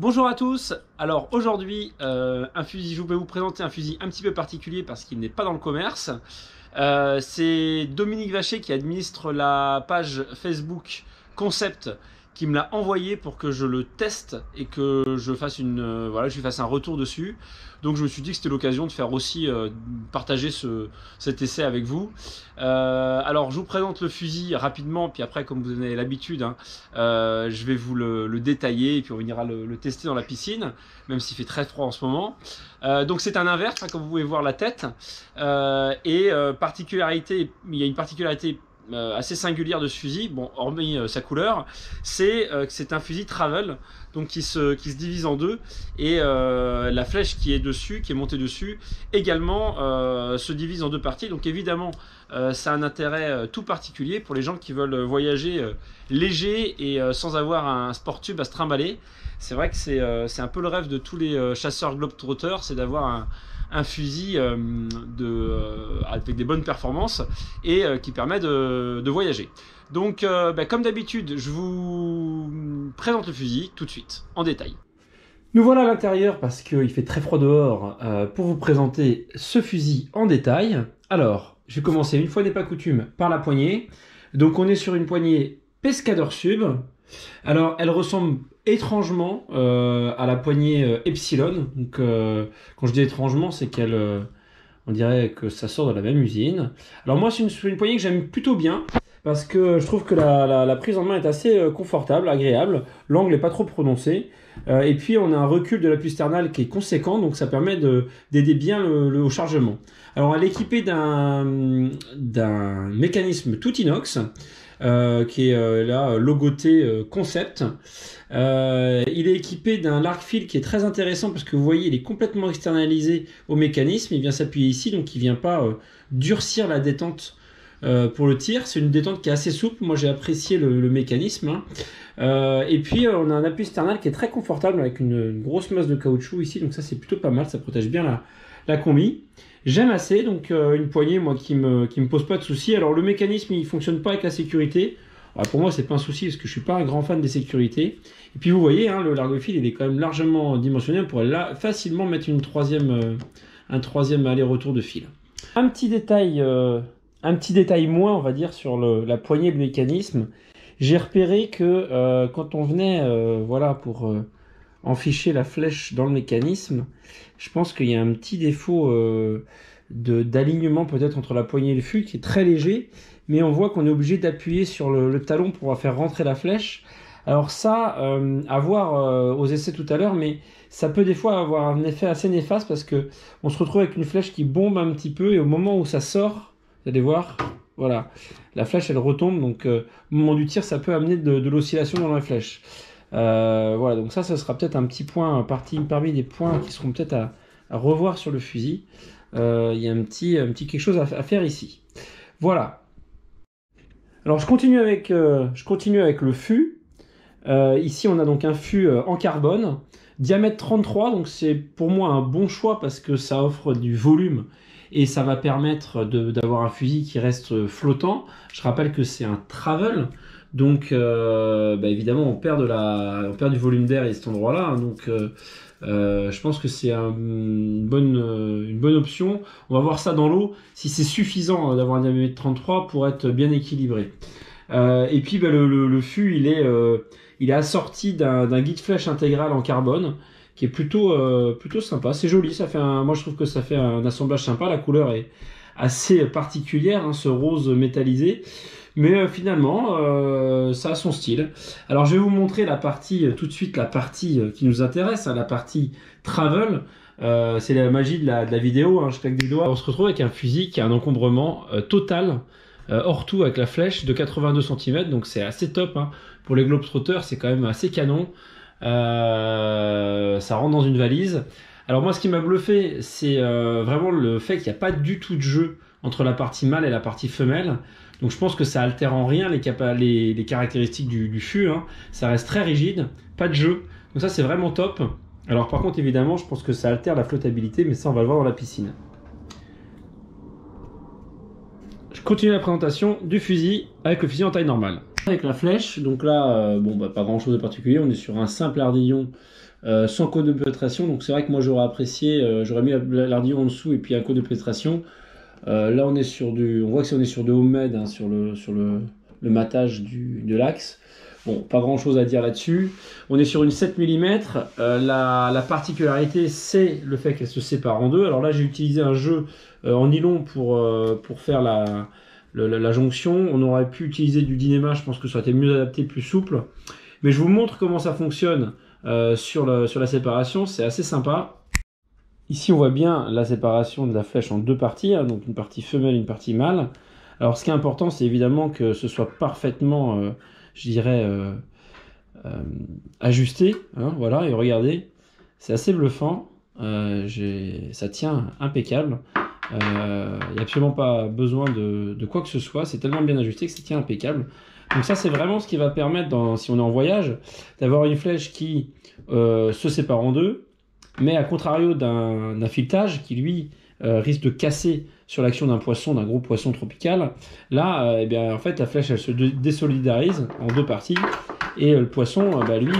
Bonjour à tous. Alors aujourd'hui, je vais vous présenter un fusil un petit peu particulier parce qu'il n'est pas dans le commerce. C'est Dominique Vacher qui administre la page Facebook Concept qui me l'a envoyé pour que je le teste et que je fasse je lui fasse un retour dessus. Donc je me suis dit que c'était l'occasion de faire aussi partager cet essai avec vous. Alors je vous présente le fusil rapidement, puis après comme vous en avez l'habitude, je vais vous le détailler et puis on ira le tester dans la piscine, même s'il fait très froid en ce moment. Donc c'est un inverse, comme vous pouvez voir la tête. Particularité, il y a une particularité assez singulière de ce fusil, bon, hormis sa couleur, c'est que c'est un fusil travel, donc qui se divise en deux, et la flèche qui est dessus, qui est montée dessus, également se divise en deux parties. Donc évidemment, ça a un intérêt tout particulier pour les gens qui veulent voyager léger et sans avoir un sport tube à se trimballer. C'est vrai que c'est un peu le rêve de tous les chasseurs globetrotters, c'est d'avoir un fusil avec des bonnes performances et qui permet de voyager. Donc comme d'habitude, je vous présente le fusil tout de suite, en détail. Nous voilà à l'intérieur parce qu'il fait très froid dehors pour vous présenter ce fusil en détail. Alors, je vais commencer une fois n'est pas coutume par la poignée. Donc on est sur une poignée Pescador Sub. Alors elle ressemble étrangement à la poignée Epsilon. Donc quand je dis étrangement, c'est qu'elle on dirait que ça sort de la même usine. Alors moi c'est une poignée que j'aime plutôt bien parce que je trouve que la prise en main est assez confortable, agréable. L'angle n'est pas trop prononcé. Et puis on a un recul de l'appui sternal qui est conséquent, donc ça permet d'aider bien au chargement. Alors elle est équipée d'un mécanisme tout inox qui est là logoté Concept. Il est équipé d'un largue-fil qui est très intéressant parce que vous voyez il est complètement externalisé au mécanisme, il vient s'appuyer ici, donc il ne vient pas durcir la détente pour le tir. C'est une détente qui est assez souple, moi j'ai apprécié le mécanisme. Et puis on a un appui sternal qui est très confortable avec une grosse masse de caoutchouc ici, donc ça c'est plutôt pas mal, ça protège bien la combi. J'aime assez, donc une poignée moi qui me pose pas de soucis. Alors le mécanisme il fonctionne pas avec la sécurité. Alors, pour moi c'est pas un souci parce que je suis pas un grand fan des sécurités. Et puis vous voyez le largue-fil il est quand même largement dimensionné, on pourrait là facilement mettre un troisième aller-retour de fil. Un petit détail moins on va dire sur la poignée de mécanisme. J'ai repéré que quand on venait pour enficher la flèche dans le mécanisme, je pense qu'il y a un petit défaut d'alignement peut-être entre la poignée et le fût qui est très léger, mais on voit qu'on est obligé d'appuyer sur le talon pour faire rentrer la flèche. Alors ça, à voir aux essais tout à l'heure, mais ça peut des fois avoir un effet assez néfaste parce que on se retrouve avec une flèche qui bombe un petit peu et au moment où ça sort, vous allez voir, voilà, la flèche elle retombe, donc au moment du tir ça peut amener de l'oscillation dans la flèche. Voilà, donc ça sera peut-être un petit point parmi des points qui seront peut-être à revoir sur le fusil. Il y a un petit quelque chose à faire ici. Voilà. Alors je continue avec le fût. Ici on a donc un fût en carbone, diamètre 33, donc c'est pour moi un bon choix parce que ça offre du volume et ça va permettre d'avoir un fusil qui reste flottant. Je rappelle que c'est un travel, donc évidemment on perd du volume d'air à cet endroit-là, donc je pense que c'est une bonne option. On va voir ça dans l'eau, si c'est suffisant d'avoir un diamètre 33 pour être bien équilibré. Et puis le fût il est assorti d'un guide flèche intégral en carbone qui est plutôt sympa, c'est joli, moi je trouve que ça fait un assemblage sympa, la couleur est assez particulière, ce rose métallisé, mais finalement ça a son style. Alors je vais vous montrer tout de suite la partie qui nous intéresse, la partie travel. C'est la magie de la vidéo, je claque des doigts. On se retrouve avec un fusil qui a un encombrement total, hors tout avec la flèche de 82 cm, donc c'est assez top. Pour les globetrotters c'est quand même assez canon. Ça rentre dans une valise. Alors moi ce qui m'a bluffé c'est vraiment le fait qu'il n'y a pas du tout de jeu entre la partie mâle et la partie femelle, donc je pense que ça altère en rien les caractéristiques du fût, ça reste très rigide, pas de jeu, donc ça c'est vraiment top. Alors par contre évidemment je pense que ça altère la flottabilité, mais ça on va le voir dans la piscine. Je continue la présentation du fusil avec le fusil en taille normale. Avec la flèche, donc là, bon, bah, pas grand chose de particulier, on est sur un simple ardillon sans cône de pénétration, donc c'est vrai que moi j'aurais apprécié, j'aurais mis l'ardillon en dessous et puis un cône de pénétration. Là on est sur on voit que on est sur de homemade, hein, sur le matage de l'axe. Bon, pas grand chose à dire là-dessus. On est sur une 7 mm. La particularité, c'est le fait qu'elle se sépare en deux. Alors là, j'ai utilisé un jeu en nylon pour faire la jonction. On aurait pu utiliser du Dynéma, je pense que ça aurait été mieux adapté, plus souple. Mais je vous montre comment ça fonctionne sur la séparation. C'est assez sympa. Ici, on voit bien la séparation de la flèche en deux parties, hein, donc une partie femelle et une partie mâle. Alors, ce qui est important, c'est évidemment que ce soit parfaitement, je dirais, ajusté. Hein, voilà, et regardez, c'est assez bluffant. Ça tient impeccable. Il n'y a absolument pas besoin de quoi que ce soit. C'est tellement bien ajusté que ça tient impeccable. Donc ça, c'est vraiment ce qui va permettre, si on est en voyage, d'avoir une flèche qui se sépare en deux, mais à contrario d'un filetage qui, lui, risque de casser sur l'action d'un gros poisson tropical. Là, eh bien, en fait, la flèche, elle se désolidarise en deux parties, et le poisson, lui,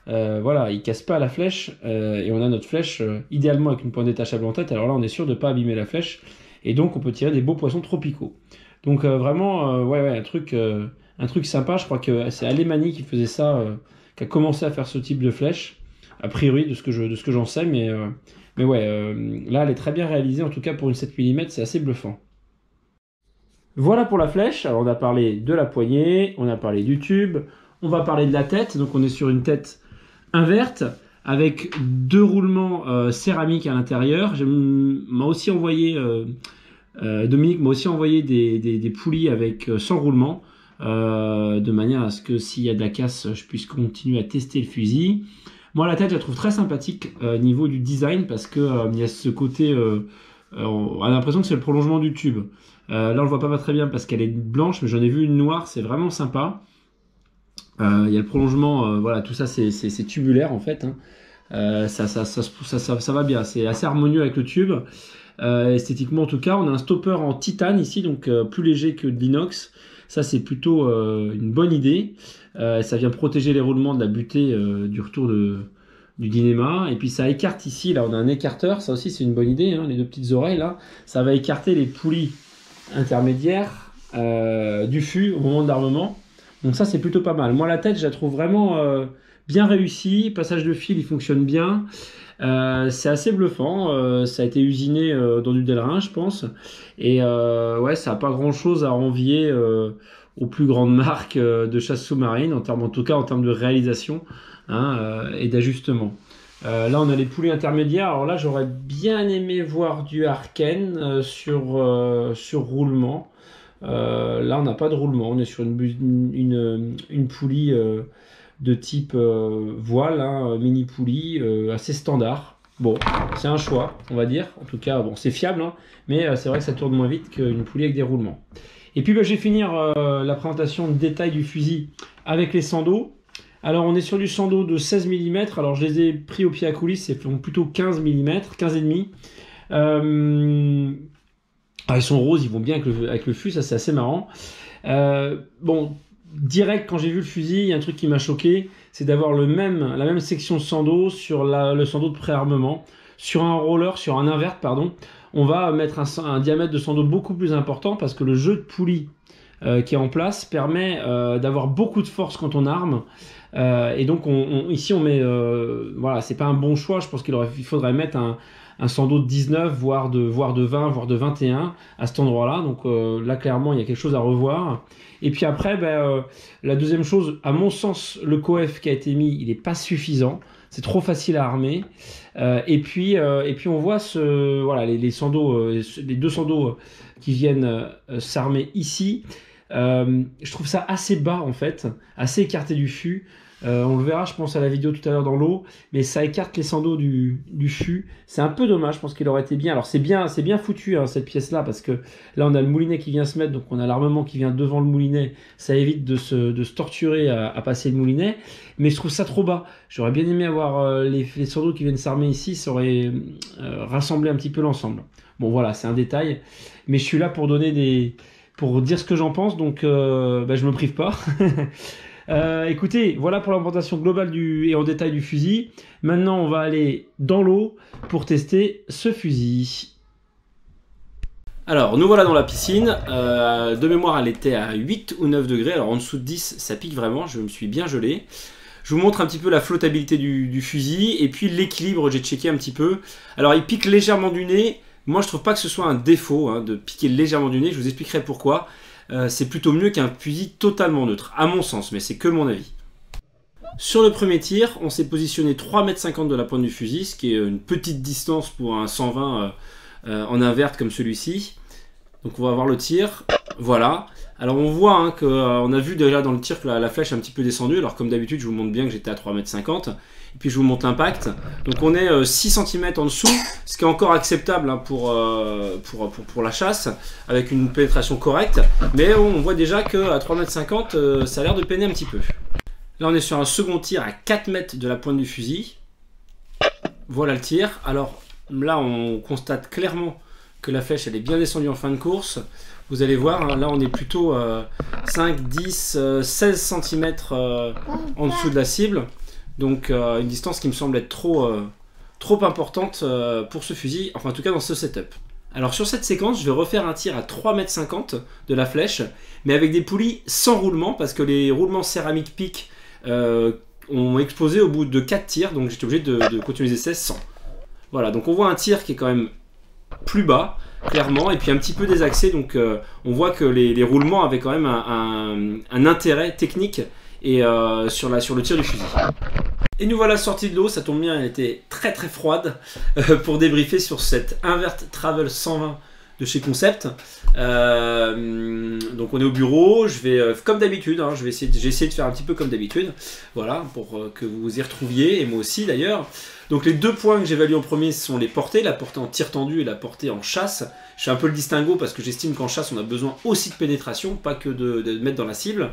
voilà, il casse pas la flèche, et on a notre flèche, idéalement avec une pointe détachable en tête. Alors là, on est sûr de ne pas abîmer la flèche, et donc on peut tirer des beaux poissons tropicaux. Donc vraiment, ouais, un truc sympa. Je crois que c'est Alemany qui faisait ça, qui a commencé à faire ce type de flèche, a priori de ce que j'en sais, mais ouais, là elle est très bien réalisée, en tout cas pour une 7 mm, c'est assez bluffant. Voilà pour la flèche. Alors on a parlé de la poignée, on a parlé du tube, on va parler de la tête. Donc on est sur une tête inverte avec deux roulements céramiques à l'intérieur. Dominique m'a aussi envoyé des poulies avec 100 roulements, de manière à ce que s'il y a de la casse, je puisse continuer à tester le fusil. Moi, la tête, je la trouve très sympathique niveau du design, parce que il y a ce côté, on a l'impression que c'est le prolongement du tube. Là, on le voit pas très bien parce qu'elle est blanche, mais j'en ai vu une noire, c'est vraiment sympa. Il y a le prolongement, voilà, tout ça, c'est tubulaire en fait. Hein. Ça va bien, c'est assez harmonieux avec le tube. Esthétiquement, en tout cas, on a un stopper en titane ici, donc plus léger que de l'inox. Ça, c'est plutôt une bonne idée. Ça vient protéger les roulements de la butée du retour du Dynéma. Et puis ça écarte ici, là on a un écarteur. Ça aussi c'est une bonne idée, hein, les deux petites oreilles là. Ça va écarter les poulies intermédiaires du fût au moment de l'armement. Donc ça c'est plutôt pas mal. Moi la tête je la trouve vraiment bien réussie. Passage de fil il fonctionne bien. C'est assez bluffant, ça a été usiné dans du Delrin je pense, et ouais, ça n'a pas grand chose à envier aux plus grandes marques de chasse sous-marine, en tout cas en termes de réalisation, hein, et d'ajustement. Là on a les poulies intermédiaires. Alors là j'aurais bien aimé voir du Harken sur roulement. Là on n'a pas de roulement, on est sur une poulie de type voile, hein, mini poulie, assez standard. Bon, c'est un choix, on va dire. En tout cas, bon, c'est fiable, hein, mais c'est vrai que ça tourne moins vite qu'une poulie avec des roulements. Et puis, je vais finir la présentation de détail du fusil avec les sandos. Alors, on est sur du sando de 16 mm. Alors, je les ai pris au pied à coulisses, c'est plutôt 15 mm, 15,5. Ils sont roses, ils vont bien avec le fût, ça c'est assez marrant. Bon, direct, quand j'ai vu le fusil, il y a un truc qui m'a choqué, c'est d'avoir la même section sando sur le sando de préarmement. Sur un roller, sur un invert, pardon, on va mettre un diamètre de sando beaucoup plus important, parce que le jeu de poulie qui est en place permet d'avoir beaucoup de force quand on arme. Et donc ici on met, voilà, c'est pas un bon choix. Je pense qu'il faudrait mettre un sando de 19, voire de 20, voire de 21 à cet endroit-là. Donc là, clairement, il y a quelque chose à revoir. Et puis après, la deuxième chose, à mon sens, le coef qui a été mis, il n'est pas suffisant. C'est trop facile à armer. Et puis on voit voilà, les sandos, les deux sandos qui viennent s'armer ici. Je trouve ça assez bas, en fait, assez écarté du fût. On le verra, je pense, à la vidéo tout à l'heure dans l'eau, mais ça écarte les sandos du fût. C'est un peu dommage, je pense qu'il aurait été bien. Alors c'est bien foutu, hein, cette pièce-là, parce que là on a le moulinet qui vient se mettre, donc on a l'armement qui vient devant le moulinet. Ça évite de se torturer à passer le moulinet, mais je trouve ça trop bas. J'aurais bien aimé avoir les sandos qui viennent s'armer ici, ça aurait rassemblé un petit peu l'ensemble. Bon voilà, c'est un détail, mais je suis là pour donner pour dire ce que j'en pense, donc bah, je me prive pas. Écoutez, voilà pour l'implantation globale et en détail du fusil. Maintenant, on va aller dans l'eau pour tester ce fusil. Alors, nous voilà dans la piscine. De mémoire, elle était à 8 ou 9 degrés. Alors, en dessous de 10, ça pique vraiment. Je me suis bien gelé. Je vous montre un petit peu la flottabilité du fusil. Et puis, l'équilibre, j'ai checké un petit peu. Alors, il pique légèrement du nez. Moi, je trouve pas que ce soit un défaut hein, de piquer légèrement du nez. Je vous expliquerai pourquoi. C'est plutôt mieux qu'un fusil totalement neutre, à mon sens, mais c'est que mon avis. Sur le premier tir, on s'est positionné 3,50 m de la pointe du fusil, ce qui est une petite distance pour un 120 en inverte comme celui-ci. Donc on va voir le tir, voilà. Alors on voit hein, qu'on a vu déjà dans le tir que la flèche est un petit peu descendue, alors comme d'habitude je vous montre bien que j'étais à 3,50 m. Et puis je vous montre l'impact. Donc on est 6 cm en dessous, ce qui est encore acceptable hein, pour la chasse, avec une pénétration correcte. Mais on voit déjà qu'à 3,50 m, ça a l'air de peiner un petit peu. Là on est sur un second tir à 4 mètres de la pointe du fusil. Voilà le tir. Alors là on constate clairement que la flèche elle est bien descendue en fin de course. Vous allez voir, hein, là on est plutôt 5, 10, 16 cm en dessous de la cible. Donc une distance qui me semble être trop importante pour ce fusil, enfin en tout cas dans ce setup. Alors sur cette séquence, je vais refaire un tir à 3,50 m de la flèche, mais avec des poulies sans roulement, parce que les roulements céramique pique ont explosé au bout de 4 tirs, donc j'étais obligé de continuer les essais sans. Voilà, donc on voit un tir qui est quand même plus bas, clairement, et puis un petit peu désaxé, donc on voit que les roulements avaient quand même un intérêt technique et sur le tir du fusil. Et nous voilà sortis de l'eau, ça tombe bien, elle était très très froide pour débriefer sur cette Invert Travel 120 de chez Concept. Donc on est au bureau, je vais comme d'habitude, hein, j'ai essayé de faire un petit peu comme d'habitude, voilà, pour que vous vous y retrouviez, et moi aussi d'ailleurs. Donc les deux points que j'évalue en premier sont les portées, la portée en tir tendu et la portée en chasse. Je fais un peu le distinguo parce que j'estime qu'en chasse on a besoin aussi de pénétration, pas que de mettre dans la cible.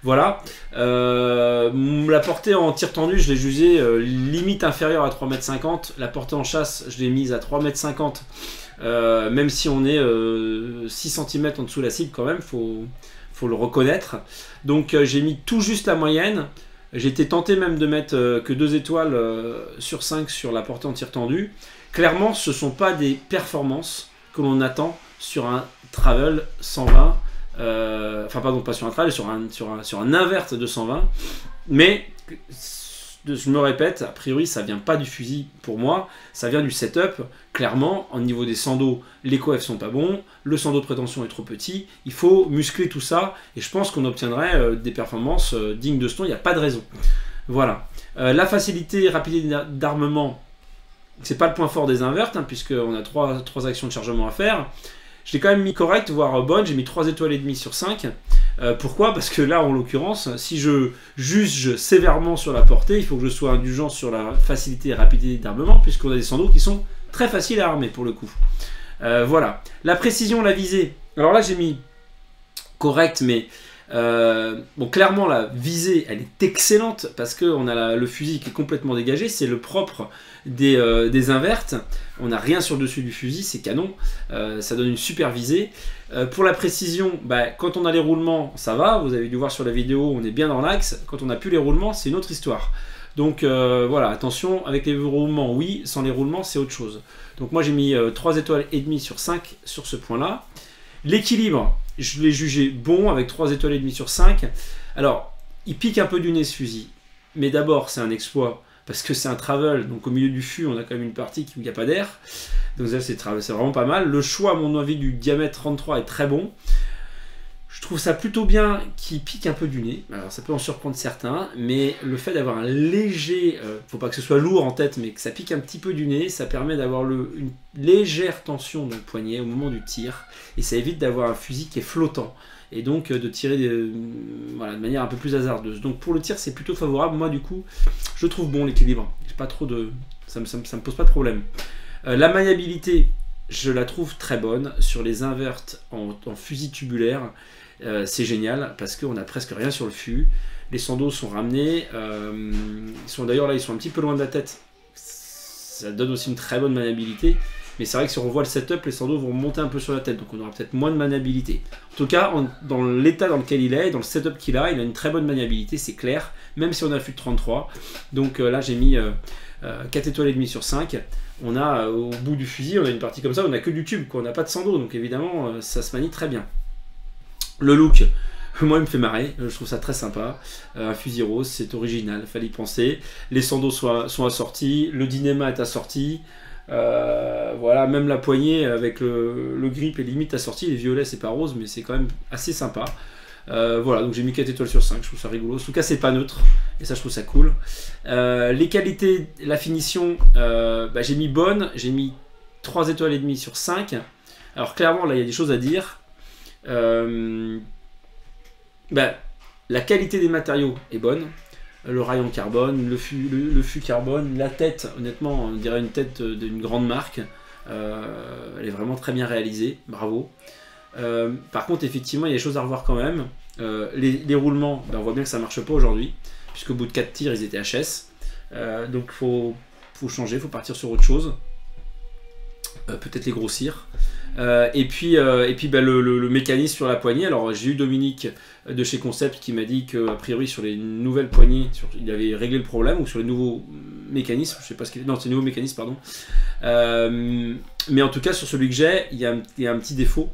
Voilà, la portée en tir tendu, je l'ai jugée limite inférieure à 3,50 m. La portée en chasse, je l'ai mise à 3,50 m. Même si on est 6 cm en dessous de la cible quand même, faut le reconnaître. Donc j'ai mis tout juste la moyenne. J'ai été tenté même de mettre que 2 étoiles sur 5 sur la portée en tir tendu. Clairement, ce ne sont pas des performances que l'on attend sur un Travel 120. Enfin pardon, pas sur un trail, sur un invert de 120, mais je me répète, a priori ça vient pas du fusil pour moi, ça vient du setup. Clairement, au niveau des sandos, les coefs sont pas bons, le sando de prétention est trop petit, il faut muscler tout ça, et je pense qu'on obtiendrait des performances dignes de ce nom, il n'y a pas de raison. Voilà. La facilité et rapidité d'armement, c'est pas le point fort des inverts, hein, puisqu'on a trois actions de chargement à faire. Je l'ai quand même mis correct, voire bonne, j'ai mis 3 étoiles et demie sur 5. Pourquoi? Parce que là, en l'occurrence, si je juge sévèrement sur la portée, il faut que je sois indulgent sur la facilité et rapidité d'armement, puisqu'on a des sandos qui sont très faciles à armer pour le coup. Voilà. La précision, la visée. Alors là, j'ai mis correct, mais bon, clairement, la visée, elle est excellente, parce qu'on a le fusil qui est complètement dégagé, c'est le propre des invertes. On n'a rien sur le dessus du fusil, c'est canon, ça donne une super visée. Pour la précision, bah, quand on a les roulements, ça va, vous avez dû voir sur la vidéo, on est bien dans l'axe. Quand on n'a plus les roulements, c'est une autre histoire. Donc voilà, attention, avec les roulements, oui, sans les roulements, c'est autre chose. Donc moi j'ai mis 3 étoiles et demie sur 5 sur ce point-là. L'équilibre, je l'ai jugé bon avec 3 étoiles et demie sur 5. Alors, il pique un peu du nez ce fusil, mais d'abord c'est un exploit, parce que c'est un travel, donc au milieu du fût, on a quand même une partie où il n'y a pas d'air. Donc ça, c'est vraiment pas mal. Le choix, à mon avis, du diamètre 33 est très bon. Je trouve ça plutôt bien qu'il pique un peu du nez. Alors ça peut en surprendre certains, mais le fait d'avoir un léger... faut pas que ce soit lourd en tête, mais que ça pique un petit peu du nez, ça permet d'avoir une légère tension dans le poignet au moment du tir, et ça évite d'avoir un fusil qui est flottant, et donc de tirer voilà, de manière un peu plus hasardeuse. Donc pour le tir, c'est plutôt favorable. Moi, du coup, je trouve bon l'équilibre. Pas trop de... ça me pose pas de problème. La maniabilité, je la trouve très bonne. Sur les invertes en fusil tubulaire, c'est génial parce qu'on a presque rien sur le fût. Les sandos sont ramenés. D'ailleurs là, ils sont un petit peu loin de la tête. Ça donne aussi une très bonne maniabilité. Mais c'est vrai que si on revoit le setup, les Sando vont monter un peu sur la tête, donc on aura peut-être moins de maniabilité. En tout cas, dans l'état dans lequel il est, dans le setup qu'il a une très bonne maniabilité, c'est clair, même si on a le fût de 33. Donc là, j'ai mis 4 étoiles et demie sur 5. On a au bout du fusil, on a une partie comme ça, on a que du tube, quoi. On n'a pas de Sando, donc évidemment, ça se manie très bien. Le look, moi, il me fait marrer, je trouve ça très sympa. Un fusil rose, c'est original, fallait y penser. Les Sando sont assortis, le Dynéma est assorti. Voilà, même la poignée avec le grip est limite assorti. Les violets, c'est pas rose, mais c'est quand même assez sympa. Voilà, donc j'ai mis 4 étoiles sur 5, je trouve ça rigolo. En tout cas, c'est pas neutre, et ça, je trouve ça cool. Les qualités, la finition, j'ai mis bonne, j'ai mis 3 étoiles et demie sur 5. Alors, clairement, là, il y a des choses à dire. La qualité des matériaux est bonne. Le rail en carbone, le fût carbone, la tête, honnêtement, on dirait une tête d'une grande marque. Elle est vraiment très bien réalisée, bravo. Par contre, effectivement, il y a des choses à revoir quand même. Les roulements, on voit bien que ça ne marche pas aujourd'hui, puisqu'au bout de 4 tirs, ils étaient HS. Donc, il faut changer, il faut partir sur autre chose. Peut-être les grossir. Et puis le mécanisme sur la poignée. Alors j'ai eu Dominique de chez Concept qui m'a dit qu'a priori sur les nouvelles poignées, il avait réglé le problème, ou sur les nouveaux mécanismes, je sais pas ce qu'il est. Non, c'est les nouveaux mécanismes, pardon. Mais en tout cas sur celui que j'ai, il y a un petit défaut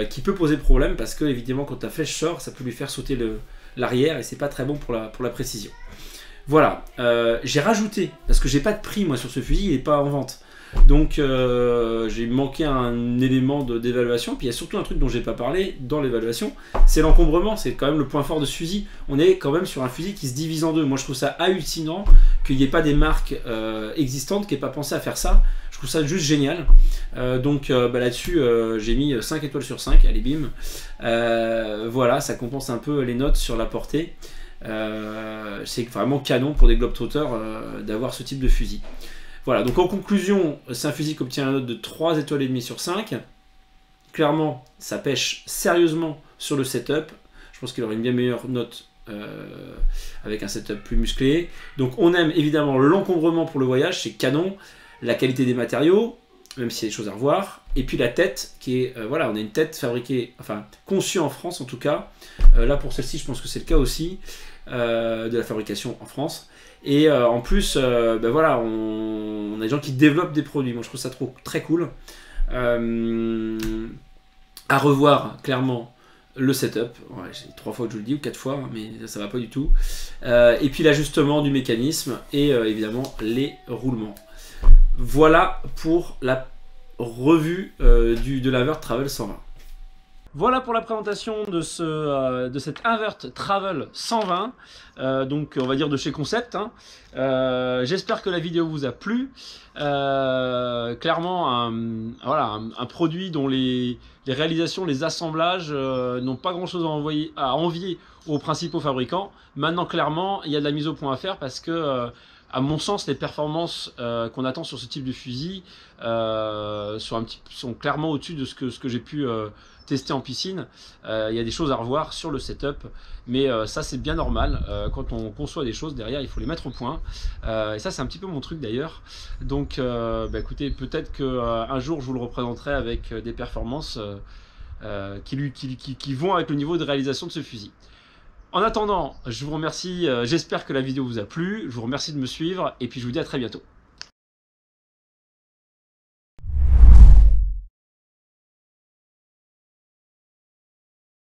qui peut poser problème, parce que évidemment quand ta flèche sort, ça peut lui faire sauter l'arrière, et c'est pas très bon pour la précision. Voilà, j'ai rajouté, parce que j'ai pas de prix moi sur ce fusil, il n'est pas en vente. Donc j'ai manqué un élément d'évaluation. Puis il y a surtout un truc dont j'ai pas parlé dans l'évaluation, c'est l'encombrement. C'est quand même le point fort de ce fusil. On est quand même sur un fusil qui se divise en deux. Moi je trouve ça hallucinant qu'il n'y ait pas des marques existantes qui n'aient pas pensé à faire ça. Je trouve ça juste génial. Donc là-dessus j'ai mis 5 étoiles sur 5. Allez bim. Voilà, ça compense un peu les notes sur la portée. C'est vraiment canon pour des globetrotters d'avoir ce type de fusil. Voilà, donc en conclusion, c'est un fusil qui obtient la note de 3 étoiles et demie sur 5. Clairement, ça pêche sérieusement sur le setup. Je pense qu'il aurait une bien meilleure note avec un setup plus musclé. Donc on aime évidemment l'encombrement pour le voyage, c'est canon. La qualité des matériaux, même s'il y a des choses à revoir. Et puis la tête, qui est, voilà, on a une tête fabriquée, enfin conçue en France en tout cas. Là pour celle-ci, je pense que c'est le cas aussi, de la fabrication en France. Et en plus, voilà, on a des gens qui développent des produits. Moi, je trouve ça très cool. À revoir, clairement, le setup. Ouais, c'est 3 fois que je le dis, ou 4 fois, mais ça va pas du tout. Et puis l'ajustement du mécanisme et évidemment les roulements. Voilà pour la revue de l'Invert Travel 120. Voilà pour la présentation de cette Invert Travel 120, donc on va dire de chez Concept. Hein. J'espère que la vidéo vous a plu. Clairement, un produit dont les réalisations, les assemblages n'ont pas grand chose à envier aux principaux fabricants. Maintenant, clairement, il y a de la mise au point à faire, parce que à mon sens, les performances qu'on attend sur ce type de fusil sont clairement au-dessus de ce que j'ai pu tester en piscine. Il y a des choses à revoir sur le setup, mais ça c'est bien normal. Quand on conçoit des choses, derrière il faut les mettre au point. Et ça c'est un petit peu mon truc d'ailleurs. Donc écoutez, peut-être qu'un jour je vous le représenterai avec des performances qui vont avec le niveau de réalisation de ce fusil. En attendant, je vous remercie, j'espère que la vidéo vous a plu, je vous remercie de me suivre, et puis je vous dis à très bientôt.